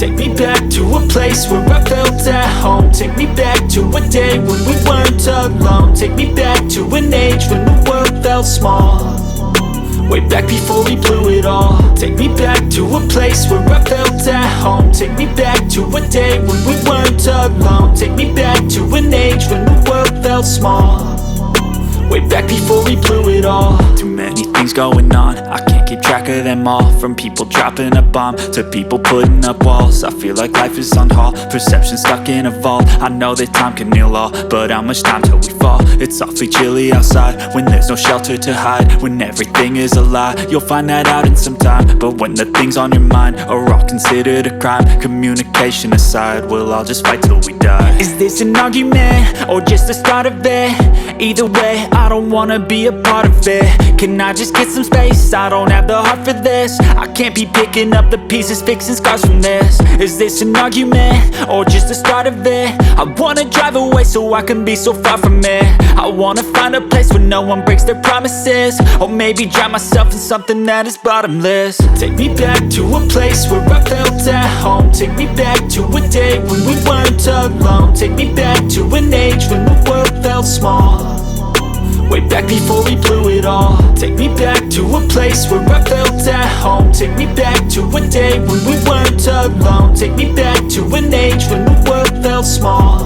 Take me back to a place where I felt at home. Take me back to a day when we weren't alone. Take me back to an age when the world felt small, way back before we blew it all. Take me back to a place where I felt at home. Take me back to a day when we weren't alone. Take me back to an age when the world felt small, way back before we blew it all. Too many things going on, I can't keep track of them all. From people dropping a bomb to people putting up walls. I feel like life is on hold, perception stuck in a vault. I know that time can heal all, but how much time till we fall? It's awfully chilly outside when there's no shelter to hide. When everything is a lie, you'll find that out in some time. But when the things on your mind are all considered a crime, communication aside, we'll all just fight till we die. Is this an argument or just the start of it? Either way, I don't wanna be a part of it. Can I just get some space? I don't have the heart for this. I can't be picking up the pieces, fixing scars from this. Is this an argument or just the start of it? I wanna drive away so I can be so far from it. I wanna find a place where no one breaks their promises, or maybe drown myself in something that is bottomless. Take me back to a place where I felt at home. Take me back to a day when we weren't alone. Take me back to an age when the world felt small, way back before we blew it all. Take me back to a place where I felt at home. Take me back to a day when we weren't alone. Take me back to an age when the world felt small,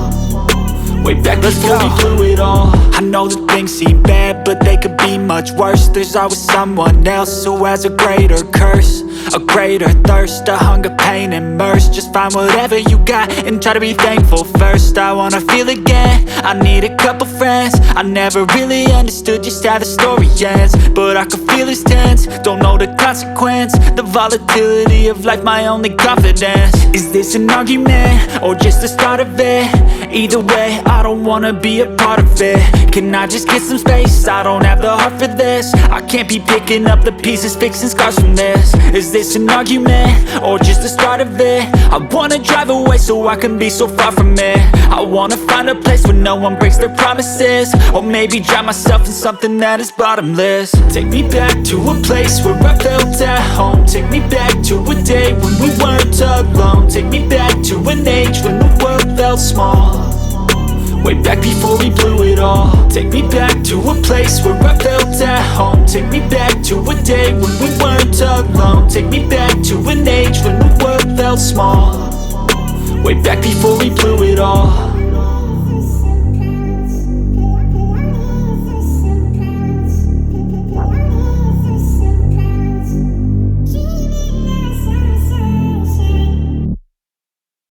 way back before we blew it all. I know that things seem bad, but they could be much worse. There's always someone else who has a greater curse, a greater thirst, a hunger, pain, and mercy. Just find whatever you got and try to be thankful first. I wanna feel again, I need a couple friends. I never really understood just how the story ends, but I can feel it's tense, don't know the consequence. The volatility of life, my only confidence. Is this an argument or just the start of it? Either way, I don't wanna be a part of it. Can I just get some space? I don't have the heart for this. I can't be picking up the pieces, fixing scars from this. Is this an argument or just the start of it? I wanna drive away so I can be so far from it. I wanna find a place where no one breaks their promises, or maybe drown myself in something that is bottomless. Take me back to a place where I felt at home. Take me back to a day when we weren't alone. Take me back to an age when the world felt small, way back before we blew it all. Take me back to a place where I felt at home. Take me back to a day when we weren't alone. Take me back to an age when the world felt small, way back before we blew it all.